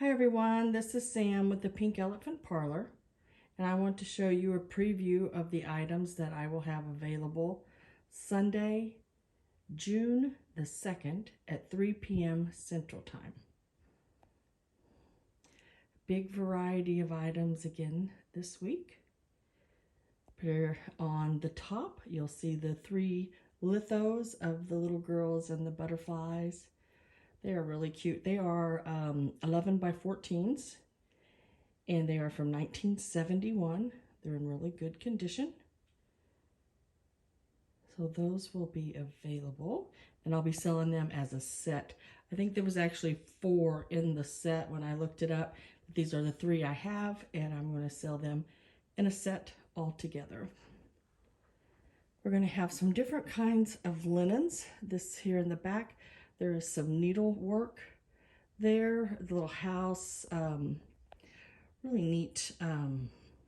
Hi everyone, this is Sam with the Pink Elephant Parlor, and I want to show you a preview of the items that I will have available Sunday, June the 2nd at 3 p.m. Central Time. Big variety of items again this week. Here on the top, you'll see the 3 lithos of the little girls and the butterflies. They are really cute. They are 11 by 14s. And they are from 1971. They're in really good condition. So those will be available, and I'll be selling them as a set. I think there was actually 4 in the set when I looked it up. These are the 3 I have, and I'm going to sell them in a set all together. We're going to have some different kinds of linens. This here in the back, there is some needlework there. The little house, really neat. Let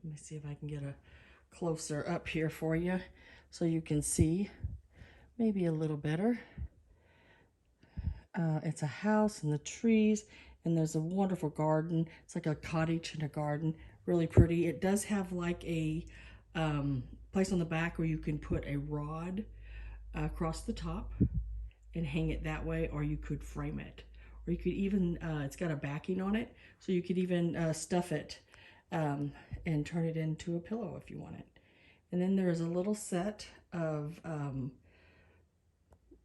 me see if I can get a closer up here for you so you can see maybe a little better. It's a house and the trees, and there's a wonderful garden. It's like a cottage in a garden, really pretty. It does have like a place on the back where you can put a rod across the top and hang it that way, or you could frame it, or you could even it's got a backing on it, so you could even stuff it and turn it into a pillow if you want it. And then there's a little set of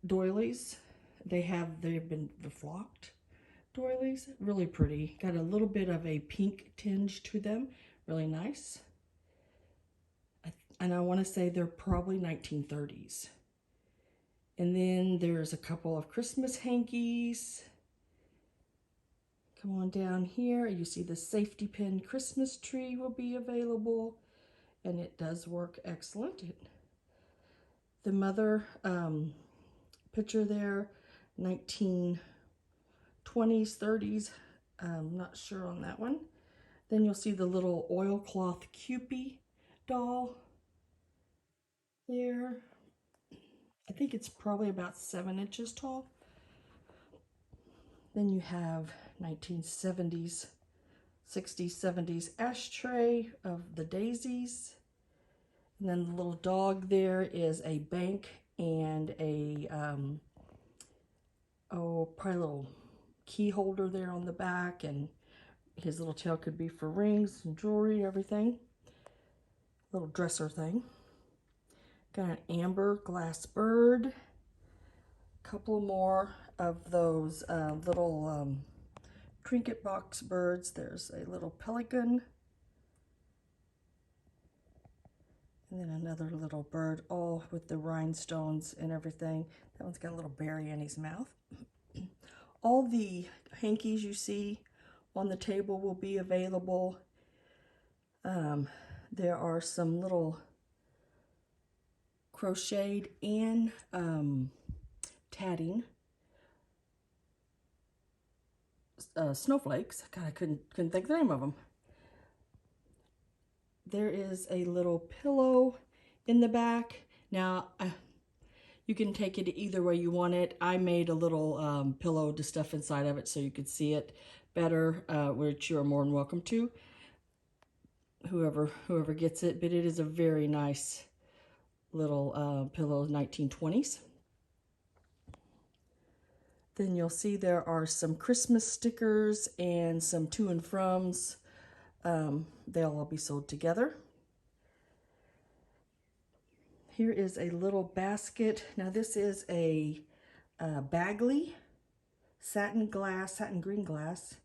doilies. They've been flocked doilies, really pretty. Got a little bit of a pink tinge to them, really nice. And I want to say they're probably 1930s. And then there's a couple of Christmas hankies. Come on down here. You see the safety pin Christmas tree will be available, and it does work excellent. The mother picture there, 1920s, 30s. I'm not sure on that one. Then you'll see the little oilcloth Cupid doll there. I think it's probably about 7 inches tall. Then you have 1970s, 60s, 70s ashtray of the daisies. And then the little dog there is a bank and a, probably a little key holder there on the back, and his little tail could be for rings and jewelry, everything. Little dresser thing. Got an amber glass bird. Couple more of those little trinket box birds. There's a little pelican. And then another little bird, all with the rhinestones and everything. That one's got a little berry in his mouth. All the hankies you see on the table will be available. There are some little crocheted and tatting snowflakes. God, I couldn't think of the name of them. There is a little pillow in the back. Now, you can take it either way you want it. I made a little pillow to stuff inside of it so you could see it better, which you are more than welcome to, whoever gets it. But it is a very nice little pillow, 1920s. Then you'll see there are some Christmas stickers and some to and froms. They'll all be sold together. Here is a little basket. Now this is a Bagley satin green glass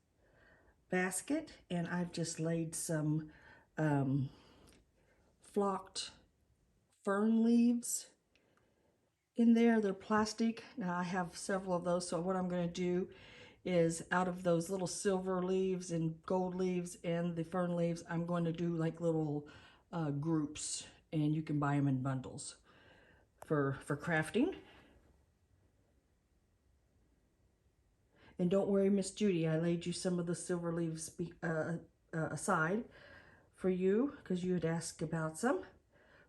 basket, and I've just laid some flocked fern leaves in there. They're plastic. Now I have several of those, so what I'm going to do is, out of those little silver leaves and gold leaves and the fern leaves, I'm going to do like little groups, and you can buy them in bundles for crafting. And don't worry, Miss Judy, I laid you some of the silver leaves aside for you because you had asked about some.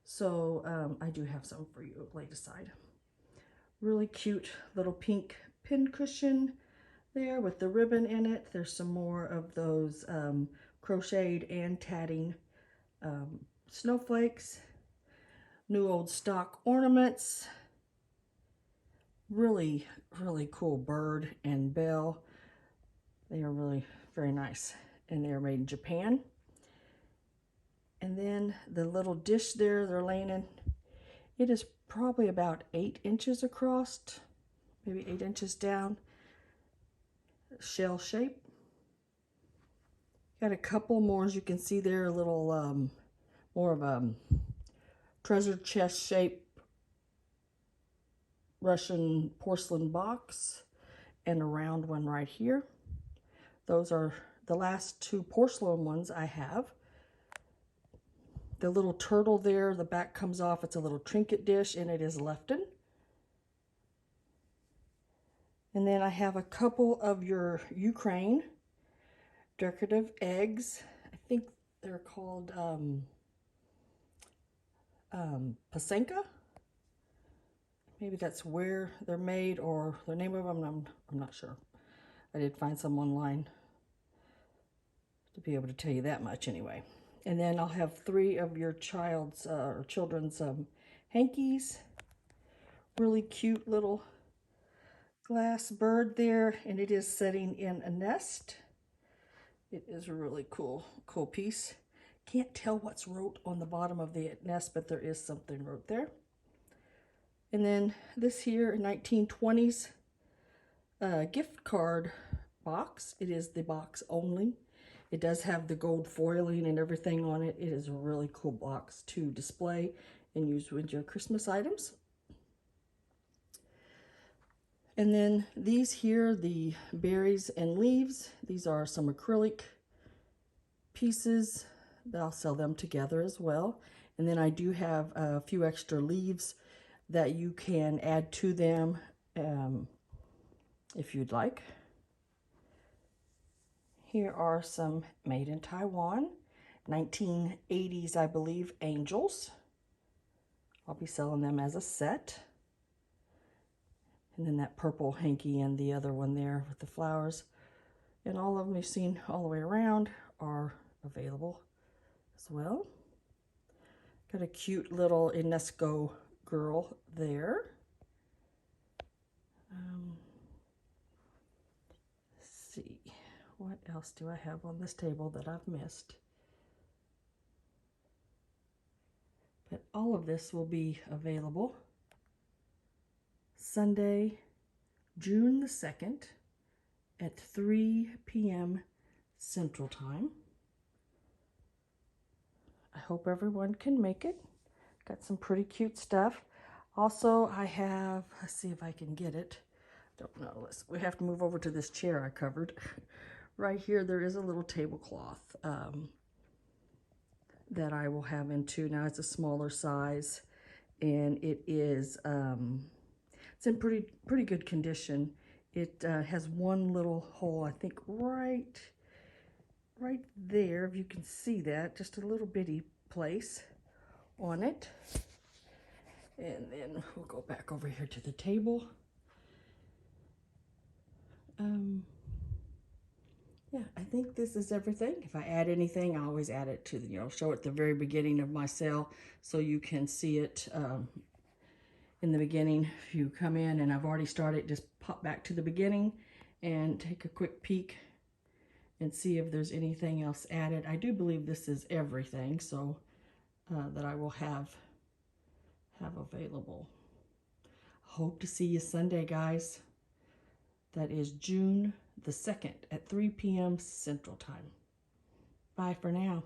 So I do have some for you laid aside. Really cute little pink pin cushion there with the ribbon in it. There's some more of those crocheted and tatting snowflakes, new old stock ornaments, really cool bird and bell. They are really very nice, and they are made in Japan. And then the little dish there they're laying in, it is probably about 8 inches across, maybe 8 inches down, shell shape. Got a couple more, as you can see there, a little more of a treasure chest shape Russian porcelain box, and a round one right here. Those are the last 2 porcelain ones I have. The little turtle there, the back comes off. It's a little trinket dish, and it is Lefton. And then I have a couple of your Ukraine decorative eggs. I think they're called Pasenka. Maybe that's where they're made, or the name of them, I'm not sure. I did find some online to be able to tell you that much anyway. And then I'll have 3 of your children's hankies. Really cute little glass bird there, and it is setting in a nest. It is a really cool piece. Can't tell what's wrote on the bottom of the nest, but there is something wrote there. And then this here 1920s gift card box. It is the box only. It does have the gold foiling and everything on it. It is a really cool box to display and use with your Christmas items. And then these here, the berries and leaves, these are some acrylic pieces. I'll sell them together as well. And then I do have a few extra leaves that you can add to them if you'd like. Here are some made in Taiwan, 1980s, I believe, angels. I'll be selling them as a set. And then that purple hanky and the other one there with the flowers. And all of them you've seen all the way around are available as well. Got a cute little UNESCO girl there. Let's see. What else do I have on this table that I've missed? But all of this will be available Sunday, June the 2nd at 3 p.m. Central Time. I hope everyone can make it. Got some pretty cute stuff. Also, I have, let's see if I can get it. Don't know. We have to move over to this chair I covered. Right here, there is a little tablecloth that I will have into. Now it's a smaller size, and it is it's in pretty good condition. It has one little hole, I think, right there, if you can see that, just a little bitty place on it. And then we'll go back over here to the table. Yeah, I think this is everything. If I add anything, I always add it to the, show it at the very beginning of my sale so you can see it in the beginning. If you come in and I've already started, just pop back to the beginning and take a quick peek and see if there's anything else added. I do believe this is everything, so that I will have available. Hope to see you Sunday, guys. That is June the 2nd at 3 p.m. Central Time. Bye for now.